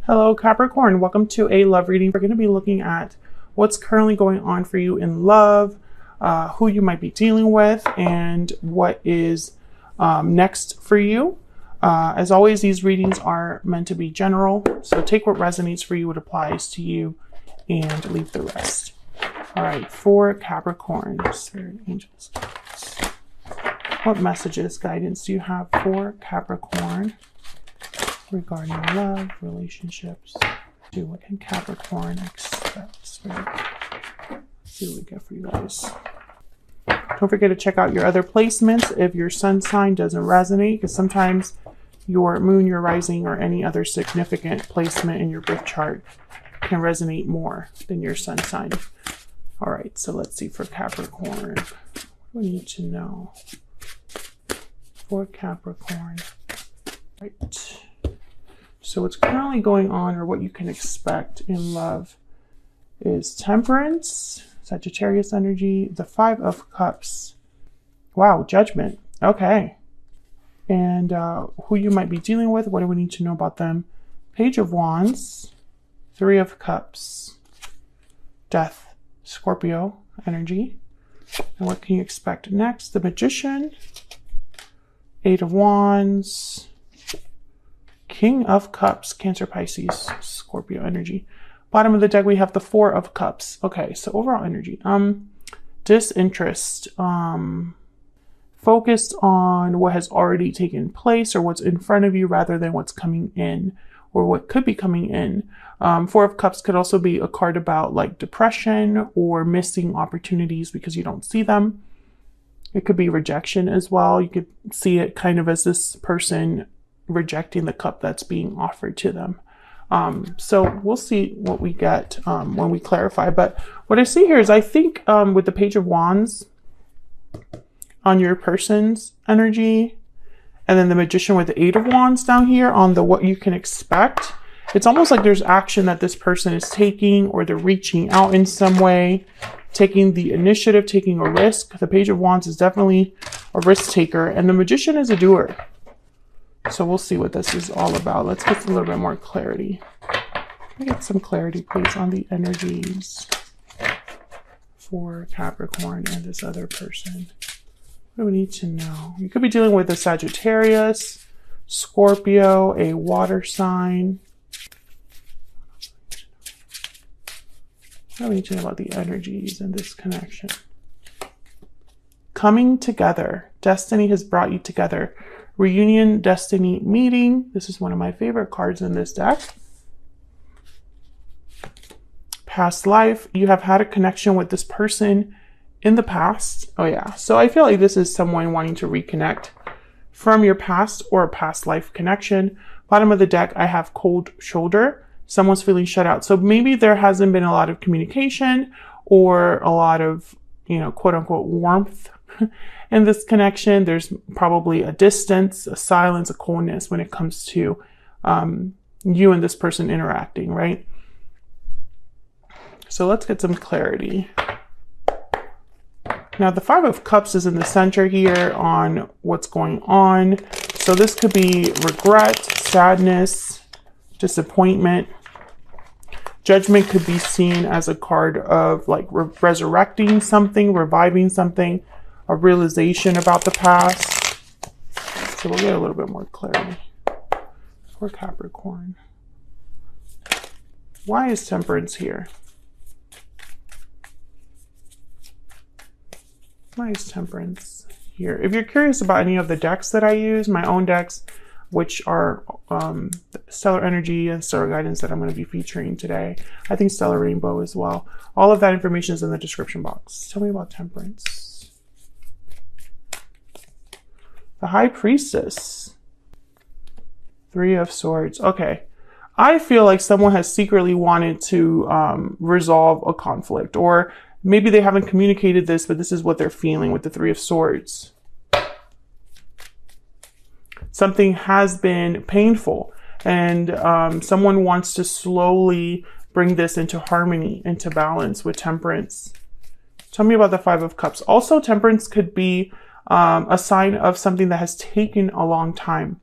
Hello Capricorn, welcome to a love reading. We're going to be looking at what's currently going on for you in love, who you might be dealing with, and what is next for you. As always, these readings are meant to be general, so take what resonates for you, what applies to you, and leave the rest. All right, for Capricorn, Spirit Angels, what messages, guidance do you have for Capricorn regarding love, relationships? What can Capricorn expect? Spirit, let's see what we get for you guys. Don't forget to check out your other placements if your sun sign doesn't resonate, because sometimes your moon, your rising, or any other significant placement in your birth chart can resonate more than your sun sign. All right, so let's see for Capricorn. What do we need to know for Capricorn? Right. So what's currently going on, or what you can expect in love, is Temperance, Sagittarius energy, the 5 of Cups. Wow, Judgment. Okay. And who you might be dealing with, what do we need to know about them? Page of Wands, 3 of Cups, Death, Scorpio energy. And what can you expect next? The Magician, 8 of Wands, King of Cups, Cancer, Pisces, Scorpio energy. Bottom of the deck, we have the 4 of Cups. Okay, so overall energy. Disinterest. Focused on what has already taken place or what's in front of you rather than what's coming in or what could be coming in. 4 of Cups could also be a card about like depression or missing opportunities because you don't see them. It could be rejection as well. You could see it kind of as this person rejecting the cup that's being offered to them. So we'll see what we get when we clarify. But what I see here is I think with the Page of Wands on your person's energy, and then the Magician with the 8 of Wands down here on the what you can expect, it's almost like there's action that this person is taking, or they're reaching out in some way, taking the initiative, taking a risk. The Page of Wands is definitely a risk taker, and the Magician is a doer. So we'll see what this is all about. Let's get a little bit more clarity. Let me get some clarity, please, on the energies for Capricorn and this other person. What do we need to know? You could be dealing with a Sagittarius, Scorpio, a water sign. What do we need to know about the energies in this connection? Coming together. Destiny has brought you together. Reunion, destiny, meeting. This is one of my favorite cards in this deck. Past life. You have had a connection with this person in the past. Oh yeah. So I feel like this is someone wanting to reconnect from your past or a past life connection. Bottom of the deck, I have cold shoulder. Someone's feeling shut out. So maybe there hasn't been a lot of communication or a lot of, quote unquote, warmth in this connection. There's probably a distance, a silence, a coldness when it comes to you and this person interacting, right? So let's get some clarity. Now, the 5 of Cups is in the center here on what's going on. So this could be regret, sadness, disappointment. Judgment could be seen as a card of like resurrecting something, reviving something, a realization about the past. So we'll get a little bit more clarity for Capricorn. Why is Temperance here? Why is Temperance here? If you're curious about any of the decks that I use, my own decks, which are Stellar Energy and Stellar Guidance that I'm going to be featuring today, I think Stellar Rainbow as well. All of that information is in the description box. Tell me about Temperance. The High Priestess. 3 of Swords. Okay. I feel like someone has secretly wanted to resolve a conflict, or maybe they haven't communicated this, but this is what they're feeling with the 3 of Swords. Something has been painful, and someone wants to slowly bring this into harmony, into balance with Temperance. Tell me about the 5 of Cups. Also, Temperance could be a sign of something that has taken a long time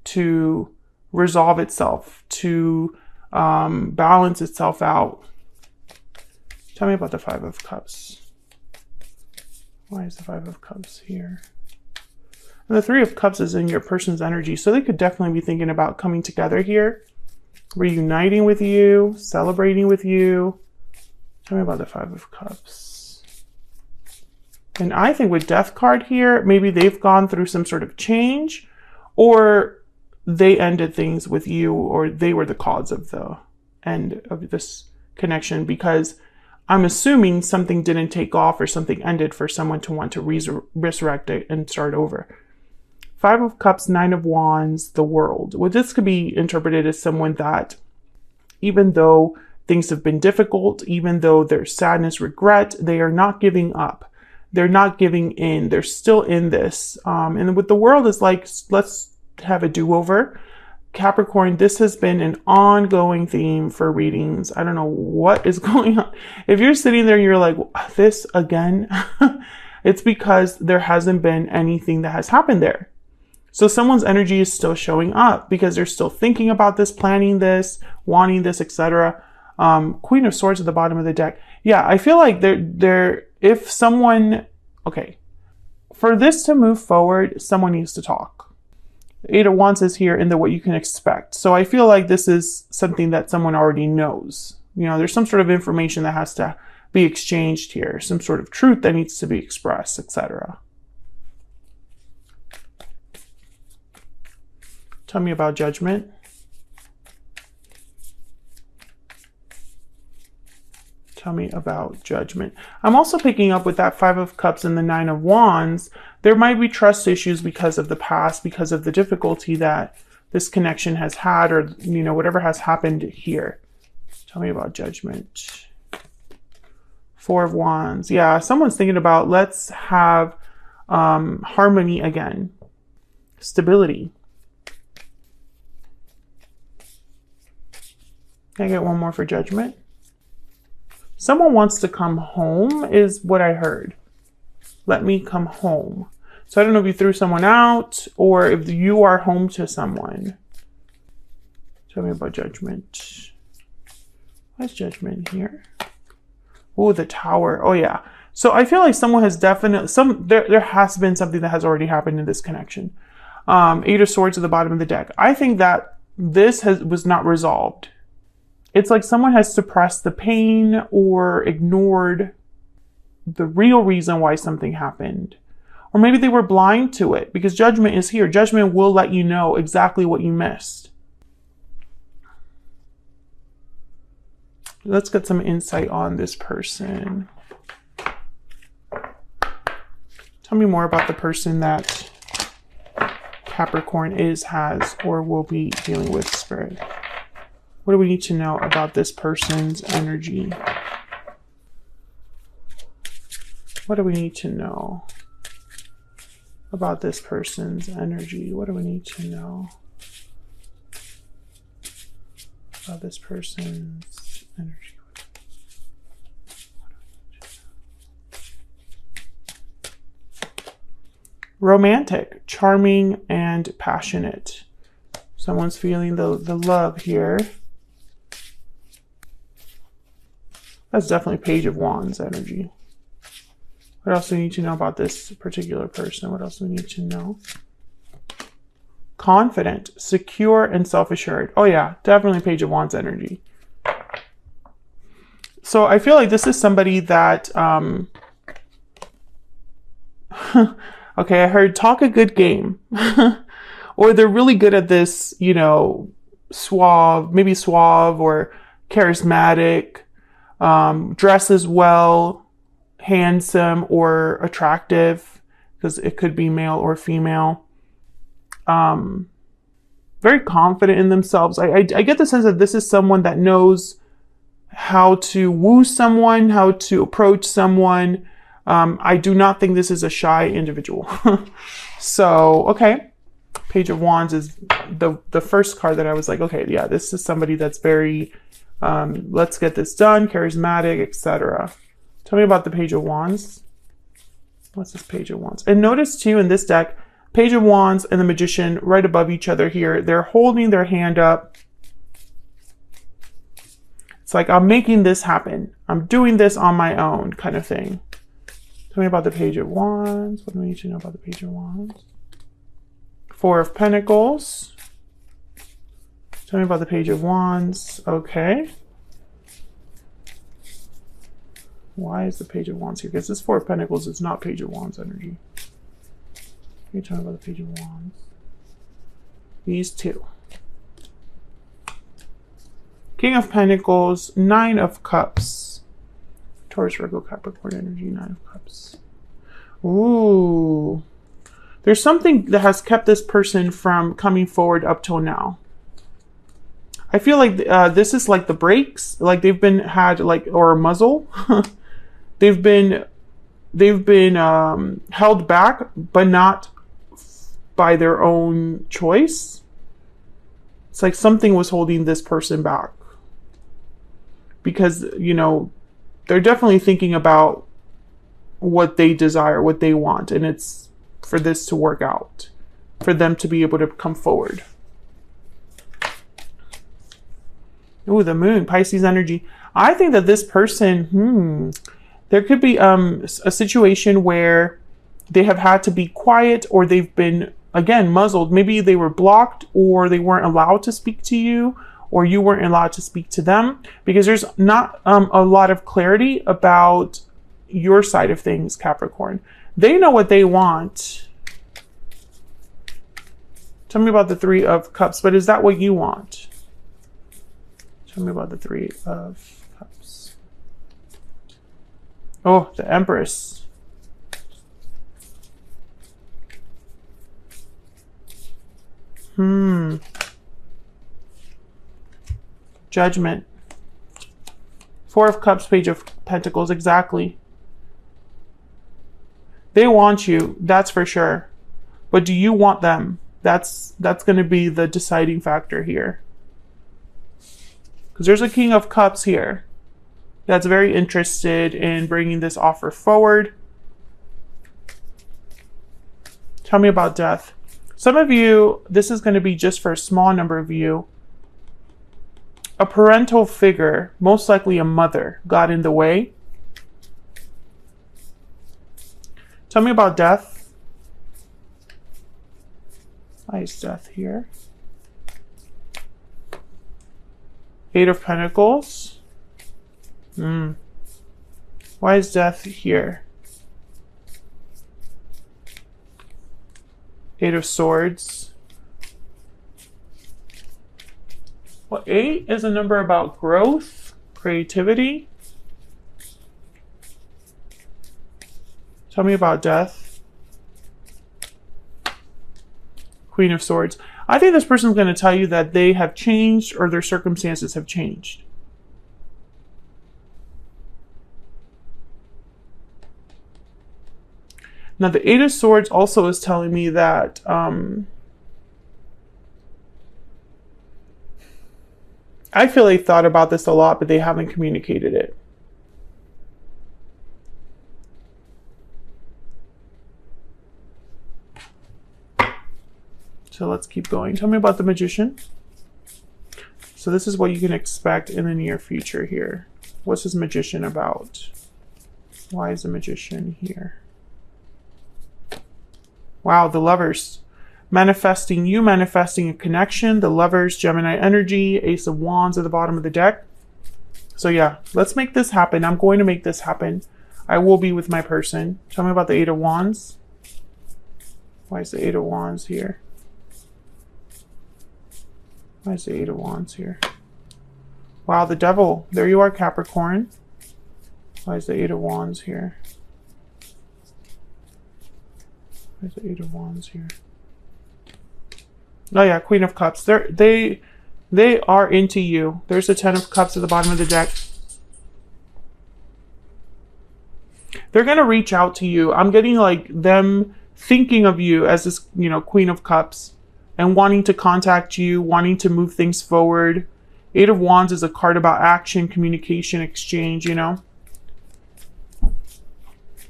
to resolve itself, to balance itself out. Tell me about the Five of Cups. Why is the Five of Cups here? And the Three of Cups is in your person's energy. So they could definitely be thinking about coming together here, reuniting with you, celebrating with you. Tell me about the Five of Cups. And I think with Death card here, maybe they've gone through some sort of change, or they ended things with you, or they were the cause of the end of this connection, because I'm assuming something didn't take off or something ended for someone to want to resurrect it and start over. Five of Cups, Nine of Wands, the World. Well, this could be interpreted as someone that, even though things have been difficult, even though there's sadness, regret, they are not giving up. They're not giving in. They're still in this. And with the World, it's like, let's have a do-over. Capricorn, this has been an ongoing theme for readings. I don't know what is going on. If you're sitting there and you're like, this again, it's because there hasn't been anything that has happened there. So someone's energy is still showing up because they're still thinking about this, planning this, wanting this, etc. Queen of Swords at the bottom of the deck. Yeah, I feel like if someone, okay, for this to move forward, someone needs to talk. Eight of Wands is here in the what you can expect. So I feel like this is something that someone already knows. You know, there's some sort of information that has to be exchanged here, some sort of truth that needs to be expressed, etc. Tell me about Judgment. Tell me about Judgment. I'm also picking up with that Five of Cups and the Nine of Wands. There might be trust issues because of the past, because of the difficulty that this connection has had, or, you know, whatever has happened here. Tell me about Judgment. Four of Wands. Yeah, someone's thinking about, let's have harmony again. Stability. Can I get one more for Judgment? Someone wants to come home is what I heard. Let me come home. So I don't know if you threw someone out or if you are home to someone. Tell me about Judgment. Why is Judgment here? Oh, the Tower. Oh, yeah. So I feel like someone has definitely, there has been something that has already happened in this connection. Eight of Swords at the bottom of the deck. I think that this was not resolved. It's like someone has suppressed the pain or ignored the real reason why something happened. Or maybe they were blind to it, because Judgment is here. Judgment will let you know exactly what you missed. Let's get some insight on this person. Tell me more about the person that Capricorn has, or will be dealing with, Spirit. What do we need to know about this person's energy? What do we need to know about this person's energy? What do we need to know about this person's energy? Romantic, charming, and passionate. Someone's feeling the love here. That's definitely Page of Wands energy. What else do we need to know about this particular person? What else do we need to know? Confident, secure, and self-assured. Oh yeah, definitely Page of Wands energy. So I feel like this is somebody that, okay, I heard talk a good game. Or they're really good at this, you know, maybe suave or charismatic, dresses well, handsome or attractive, because it could be male or female. Very confident in themselves. I get the sense that this is someone that knows how to woo someone, how to approach someone. I do not think this is a shy individual. So, okay. Page of Wands is the first card that I was like, okay, yeah, this is somebody that's very, let's get this done, charismatic, etc. Tell me about the Page of Wands. What's this Page of Wands? And notice too in this deck, Page of Wands and the Magician right above each other here. They're holding their hand up. It's like, I'm making this happen. I'm doing this on my own kind of thing. Tell me about the Page of Wands. What do we need to know about the Page of Wands? Four of Pentacles. Tell me about the Page of Wands. Okay. Why is the Page of Wands here? Because this Four of Pentacles is not Page of Wands energy. Can you tell me about the Page of Wands? These two. King of Pentacles, Nine of Cups. Taurus, Virgo, Capricorn energy, Nine of Cups. Ooh. There's something that has kept this person from coming forward up till now. I feel like this is like the brakes. Like they've been had like, or a muzzle. They've been held back, but not by their own choice. It's like something was holding this person back. Because, you know, they're definitely thinking about what they desire, what they want. And it's for this to work out. For them to be able to come forward. Ooh, the Moon, Pisces energy. I think that this person, there could be a situation where they have had to be quiet, or they've been, again, muzzled. Maybe they were blocked, or they weren't allowed to speak to you, or you weren't allowed to speak to them, because there's not a lot of clarity about your side of things, Capricorn. They know what they want. Tell me about the Three of Cups, but is that what you want? Tell me about the Three of Cups. Oh, the Empress. Judgment. Four of Cups, Page of Pentacles, exactly. They want you, that's for sure. But do you want them? That's going to be the deciding factor here. Because there's a King of Cups here that's very interested in bringing this offer forward. Tell me about death. Some of you, this is going to be just for a small number of you. A parental figure, most likely a mother, got in the way. Tell me about death. Why is death here? Eight of Pentacles. Why is death here? Eight of Swords. Well, 8 is a number about growth, creativity. Tell me about death. Queen of Swords. I think this person's going to tell you that they have changed, or their circumstances have changed. Now, the Eight of Swords also is telling me that I feel they thought about this a lot, but they haven't communicated it. So let's keep going. Tell me about the Magician. So this is what you can expect in the near future here. What's this Magician about? Why is the Magician here? Wow, the Lovers. Manifesting you, manifesting a connection. The Lovers, Gemini energy, Ace of Wands at the bottom of the deck. So yeah, let's make this happen. I'm going to make this happen. I will be with my person. Tell me about the Eight of Wands. Why is the Eight of Wands here? Why is the Eight of Wands here? Wow, the Devil. There you are, Capricorn. Why is the Eight of Wands here? Why is the Eight of Wands here? Oh yeah, Queen of Cups. They are into you. There's the Ten of Cups at the bottom of the deck. They're going to reach out to you. I'm getting like them thinking of you as this, you know, Queen of Cups, and wanting to contact you, wanting to move things forward. Eight of Wands is a card about action, communication, exchange, you know.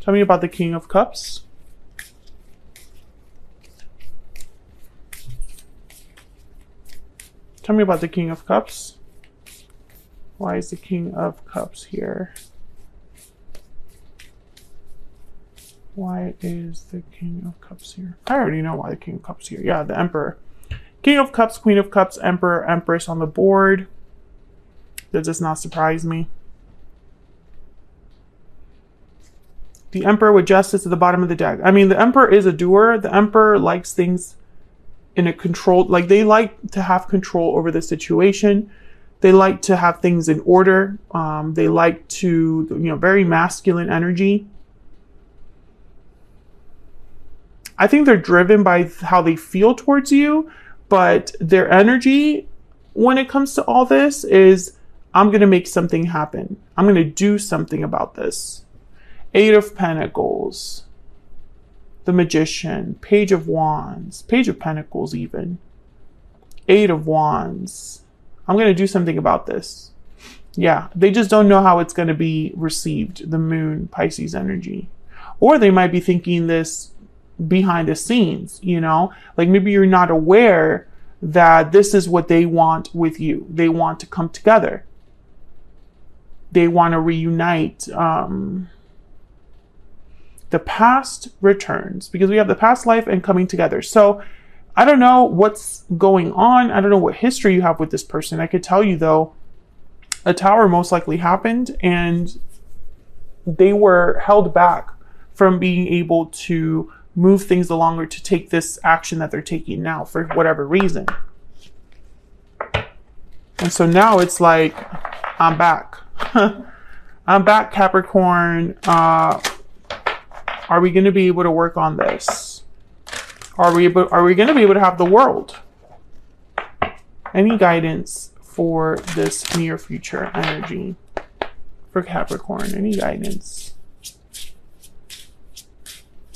Tell me about the King of Cups. Tell me about the King of Cups. Why is the King of Cups here? Why is the King of Cups here? I already know why the King of Cups here. Yeah, the Emperor. King of Cups, Queen of Cups, Emperor, Empress on the board. That does not surprise me. The Emperor with Justice at the bottom of the deck. I mean, the Emperor is a doer. The Emperor likes things in a controlled, like they like to have control over the situation. They like to have things in order. They like to, very masculine energy. I think they're driven by how they feel towards you, but their energy when it comes to all this is, I'm going to make something happen. I'm going to do something about this. Eight of Pentacles, the Magician, Page of Wands, Page of Pentacles even, Eight of Wands. I'm going to do something about this. Yeah, they just don't know how it's going to be received, the Moon, Pisces energy. Or they might be thinking this behind the scenes, like maybe you're not aware that this is what they want with you. They want to come together. They want to reunite. The past returns because we have the past life and coming together. So I don't know what's going on. I don't know what history you have with this person. I could tell you though, a tower most likely happened and they were held back from being able to move things along or to take this action that they're taking now for whatever reason. And so now it's like, I'm back. I'm back, Capricorn. Are we going to be able to work on this? Are we going to be able to have the world? Any guidance for this near future energy for Capricorn? Any guidance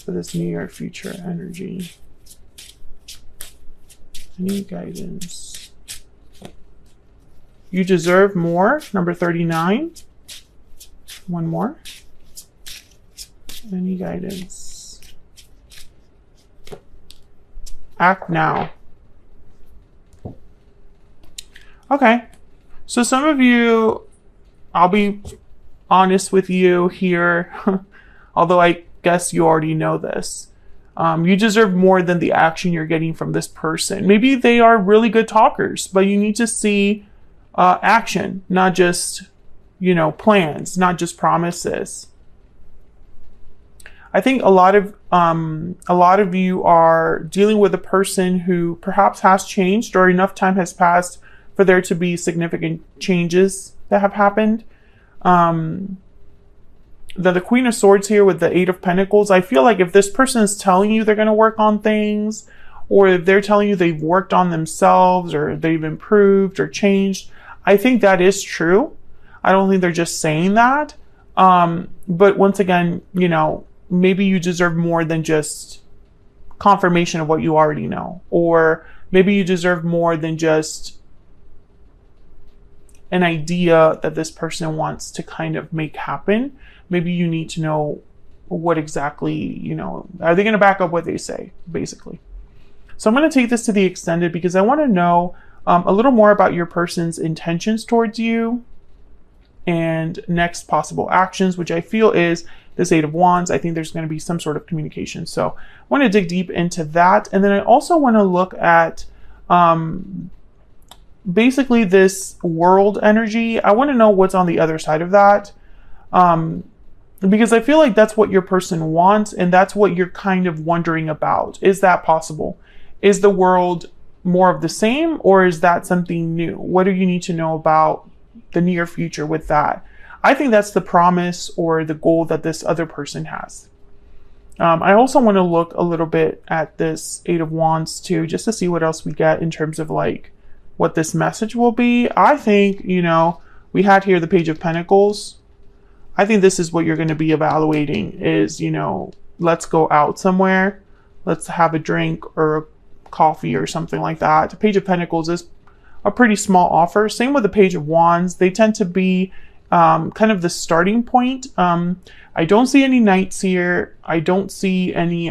for this near future energy? Any guidance? You deserve more. Number 39. One more. Any guidance? Act now. Okay. So some of you, I'll be honest with you here, although I guess you already know this. You deserve more than the action you're getting from this person. Maybe they are really good talkers, but you need to see action, not just, plans, not just promises. I think a lot of you are dealing with a person who perhaps has changed or enough time has passed for there to be significant changes that have happened. The Queen of Swords here with the Eight of Pentacles, I feel like if this person is telling you they're going to work on things, or if they're telling you they've worked on themselves or they've improved or changed, I think that is true. I don't think they're just saying that. But once again, maybe you deserve more than just confirmation of what you already know. Or maybe you deserve more than just an idea that this person wants to kind of make happen. Maybe you need to know what exactly, are they going to back up what they say, basically. So I'm going to take this to the extended because I want to know a little more about your person's intentions towards you and next possible actions, which I feel is this Eight of Wands. I think there's going to be some sort of communication. So I want to dig deep into that. And then I also want to look at basically this world energy. I want to know what's on the other side of that. Because I feel like that's what your person wants. And that's what you're kind of wondering about. Is that possible? Is the world more of the same, or is that something new? What do you need to know about the near future with that? I think that's the promise or the goal that this other person has. I also want to look a little bit at this Eight of Wands too, just to see what else we get in terms of like what this message will be. I think, we had here the Page of Pentacles. I think this is what you're going to be evaluating is, let's go out somewhere. Let's have a drink or a coffee or something like that. The Page of Pentacles is a pretty small offer. Same with the Page of Wands. They tend to be kind of the starting point. I don't see any knights here. I don't see any